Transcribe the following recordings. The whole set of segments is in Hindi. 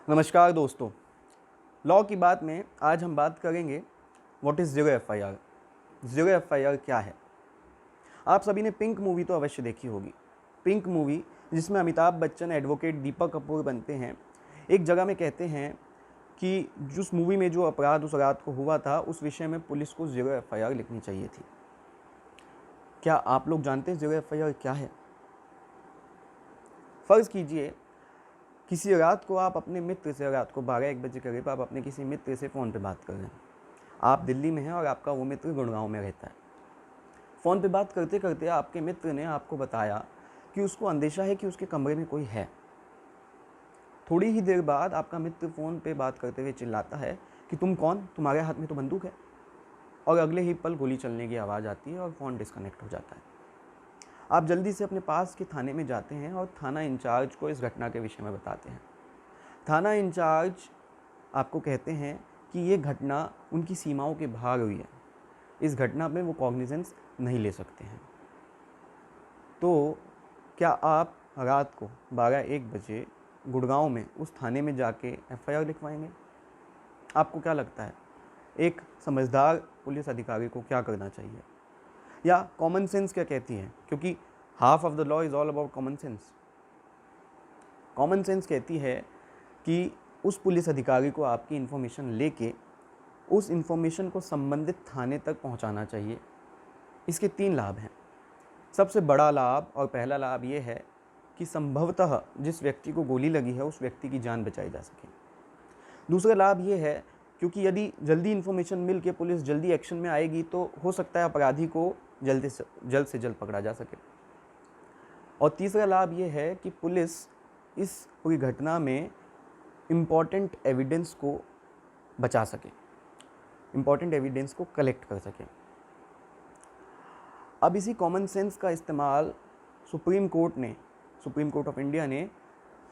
नमस्कार दोस्तों। लॉ की बात में आज हम बात करेंगे what is zero FIR. Zero FIR क्या है? आप सभी ने पिंक मूवी तो अवश्य देखी होगी। पिंक मूवी जिसमें अमिताभ बच्चन एडवोकेट दीपक कपूर बनते हैं, एक जगह में कहते हैं कि जिस मूवी में जो अपराध उस रात को हुआ था उस विषय में पुलिस को ज़ीरो एफआईआर लिखनी चाहिए थी। क्या आप लोग जानते हैं ज़ीरो एफआईआर क्या है? फ़र्ज़ कीजिए किसी रात को आप अपने मित्र से, रात को 12-1 बजे करीब आप अपने किसी मित्र से फ़ोन पे बात कर रहे हैं। आप दिल्ली में हैं और आपका वो मित्र गुड़गांव में रहता है। फ़ोन पे बात करते करते आपके मित्र ने आपको बताया कि उसको अंदेशा है कि उसके कमरे में कोई है। थोड़ी ही देर बाद आपका मित्र फ़ोन पे बात करते हुए चिल्लाता है कि तुम कौन? तुम्हारे हाथ में तो बंदूक है। और अगले ही पल गोली चलने की आवाज़ आती है और फ़ोन डिस्कनेक्ट हो जाता है। आप जल्दी से अपने पास के थाने में जाते हैं और थाना इंचार्ज को इस घटना के विषय में बताते हैं। थाना इंचार्ज आपको कहते हैं कि ये घटना उनकी सीमाओं के बाहर हुई है, इस घटना में वो कॉग्निजेंस नहीं ले सकते हैं। तो क्या आप रात को 12-1 बजे गुड़गांव में उस थाने में जाके एफआईआर लिखवाएंगे? आपको क्या लगता है एक समझदार पुलिस अधिकारी को क्या करना चाहिए? या कॉमन सेंस क्या कहती है? क्योंकि half of the law is all about common sense. Common sense कहती है कि उस पुलिस अधिकारी को आपकी इन्फॉर्मेशन लेके उस इन्फॉर्मेशन को संबंधित थाने तक पहुंचाना चाहिए। इसके 3 लाभ हैं। सबसे बड़ा लाभ और पहला लाभ ये है कि संभवतः जिस व्यक्ति को गोली लगी है उस व्यक्ति की जान बचाई जा सके। दूसरा लाभ ये है क्योंकि यदि जल्दी इन्फॉर्मेशन मिल के पुलिस जल्दी एक्शन में आएगी तो हो सकता है अपराधी को जल्द से जल्द पकड़ा जा सके। और तीसरा लाभ ये है कि पुलिस इस पूरी घटना में इम्पॉर्टेंट एविडेंस को बचा सके, इम्पॉर्टेंट एविडेंस को कलेक्ट कर सके। अब इसी कॉमन सेंस का इस्तेमाल सुप्रीम कोर्ट ऑफ इंडिया ने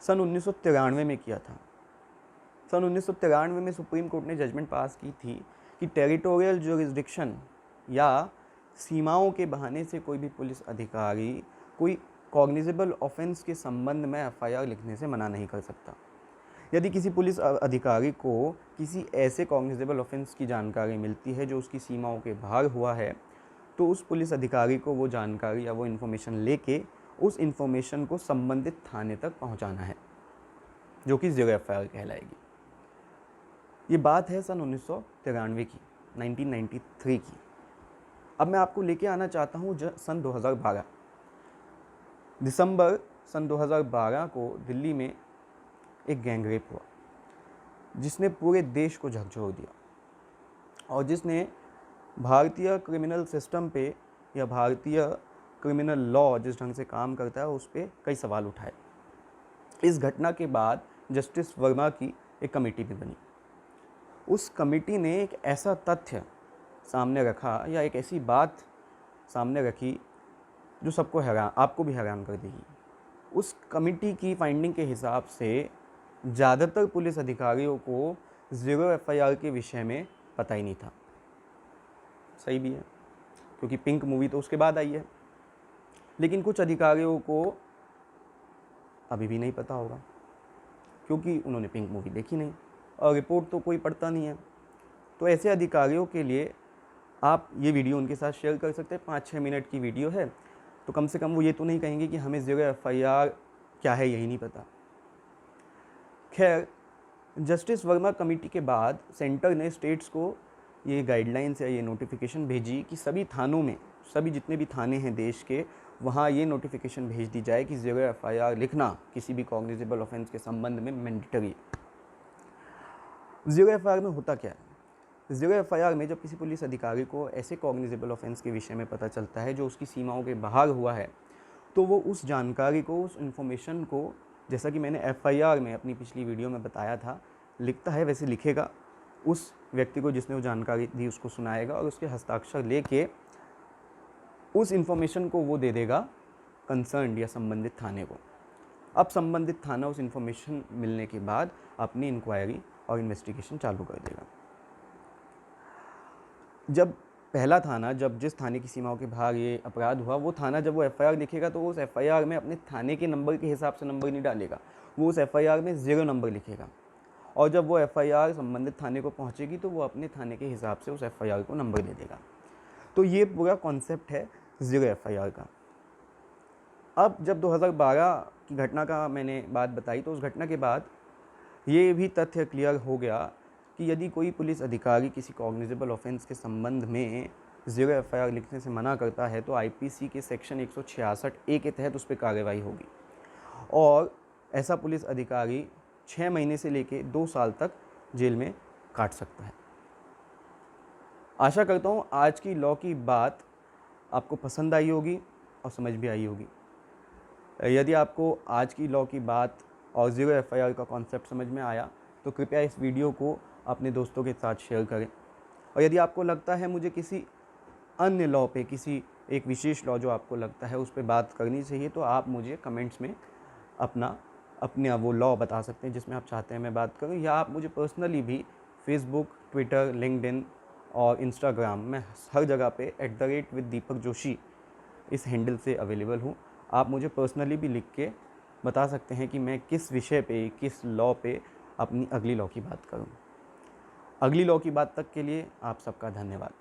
सन 1993 में किया था। सन 1993 में सुप्रीम कोर्ट ने जजमेंट पास की थी कि टेरिटोरियल ज्यूरिसडिक्शन या सीमाओं के बहाने से कोई भी पुलिस अधिकारी कोई कॉग्निजेबल ऑफेंस के संबंध में एफआईआर लिखने से मना नहीं कर सकता। यदि किसी पुलिस अधिकारी को किसी ऐसे कॉग्निजेबल ऑफेंस की जानकारी मिलती है जो उसकी सीमाओं के बाहर हुआ है तो उस पुलिस अधिकारी को वो जानकारी या वो इन्फॉर्मेशन लेके उस इन्फॉर्मेशन को संबंधित थाने तक पहुंचाना है, जो कि ज़ीरो एफआईआर कहलाएगी। ये बात है सन 1993 की, 1993 की। अब मैं आपको लेके आना चाहता हूँ सन 2012। दिसंबर सन 2012 को दिल्ली में एक गैंगरेप हुआ जिसने पूरे देश को झकझोर दिया और जिसने भारतीय क्रिमिनल सिस्टम पे या भारतीय क्रिमिनल लॉ जिस ढंग से काम करता है उस पर कई सवाल उठाए। इस घटना के बाद जस्टिस वर्मा की एक कमेटी भी बनी। उस कमेटी ने एक ऐसा तथ्य सामने रखा या एक ऐसी बात सामने रखी जो सबको आपको भी हैरान कर देगी। उस कमेटी की फाइंडिंग के हिसाब से ज़्यादातर पुलिस अधिकारियों को ज़ीरो एफआईआर के विषय में पता ही नहीं था। सही भी है क्योंकि पिंक मूवी तो उसके बाद आई है, लेकिन कुछ अधिकारियों को अभी भी नहीं पता होगा क्योंकि उन्होंने पिंक मूवी देखी नहीं और रिपोर्ट तो कोई पढ़ता नहीं है। तो ऐसे अधिकारियों के लिए आप ये वीडियो उनके साथ शेयर कर सकते हैं। 5-6 मिनट की वीडियो है तो कम से कम वो ये तो नहीं कहेंगे कि हमें ज़ीरो एफआईआर क्या है यही नहीं पता। खैर, जस्टिस वर्मा कमेटी के बाद सेंटर ने स्टेट्स को ये गाइडलाइंस या ये नोटिफिकेशन भेजी कि सभी थानों में, सभी जितने भी थाने हैं देश के, वहाँ ये नोटिफिकेशन भेज दी जाए कि ज़ीरो एफआईआर लिखना किसी भी कॉग्निजेबल ऑफेंस के संबंध में मैंडेटरी है। ज़ीरो एफआईआर में होता क्या है? ज़ीरो एफआईआर में जब किसी पुलिस अधिकारी को ऐसे कॉग्निजेबल ऑफेंस के विषय में पता चलता है जो उसकी सीमाओं के बाहर हुआ है तो वो उस जानकारी को, उस इन्फॉर्मेशन को, जैसा कि मैंने एफआईआर में अपनी पिछली वीडियो में बताया था, लिखता है वैसे लिखेगा। उस व्यक्ति को जिसने वो जानकारी दी उसको सुनाएगा और उसके हस्ताक्षर लेके उस इन्फॉर्मेशन को वो दे देगा कंसर्न्ड या संबंधित थाने को। अब संबंधित थाना उस इन्फॉर्मेशन मिलने के बाद अपनी इंक्वायरी और इन्वेस्टिगेशन चालू कर देगा। जब पहला थाना, जब जिस थाने की सीमाओं के बाहर ये अपराध हुआ, वो थाना जब वो एफआईआर लिखेगा तो उस एफआईआर में अपने थाने के नंबर के हिसाब से नंबर नहीं डालेगा, वो उस एफआईआर में 0 नंबर लिखेगा। और जब वो एफआईआर संबंधित थाने को पहुंचेगी तो वो अपने थाने के हिसाब से उस एफआईआर को नंबर दे देगा। तो ये पूरा कॉन्सेप्ट है ज़ीरो एफआईआर का। अब जब 2012 की घटना का मैंने बात बताई तो उस घटना के बाद ये भी तथ्य क्लियर हो गया कि यदि कोई पुलिस अधिकारी किसी कॉग्निजेबल ऑफेंस के संबंध में ज़ीरो एफआईआर लिखने से मना करता है तो आईपीसी के सेक्शन 166 ए के तहत उस पर कार्रवाई होगी और ऐसा पुलिस अधिकारी 6 महीने से लेकर 2 साल तक जेल में काट सकता है। आशा करता हूँ आज की लॉ की बात आपको पसंद आई होगी और समझ भी आई होगी। यदि आपको आज की लॉ की बात और ज़ीरो एफआईआर का कॉन्सेप्ट समझ में आया तो कृपया इस वीडियो को अपने दोस्तों के साथ शेयर करें। और यदि आपको लगता है मुझे किसी अन्य लॉ पे, किसी एक विशेष लॉ जो आपको लगता है उस पर बात करनी चाहिए, तो आप मुझे कमेंट्स में अपने वो लॉ बता सकते हैं जिसमें आप चाहते हैं मैं बात करूं, या आप मुझे पर्सनली भी फेसबुक, ट्विटर, लिंक्डइन और इंस्टाग्राम में हर जगह पे @दीपक जोशी इस हैंडल से अवेलेबल हूँ। आप मुझे पर्सनली भी लिख के बता सकते हैं कि मैं किस विषय पे, किस लॉ पे अपनी अगली लॉ की बात करूँ। अगली लॉ की बात तक के लिए आप सबका धन्यवाद।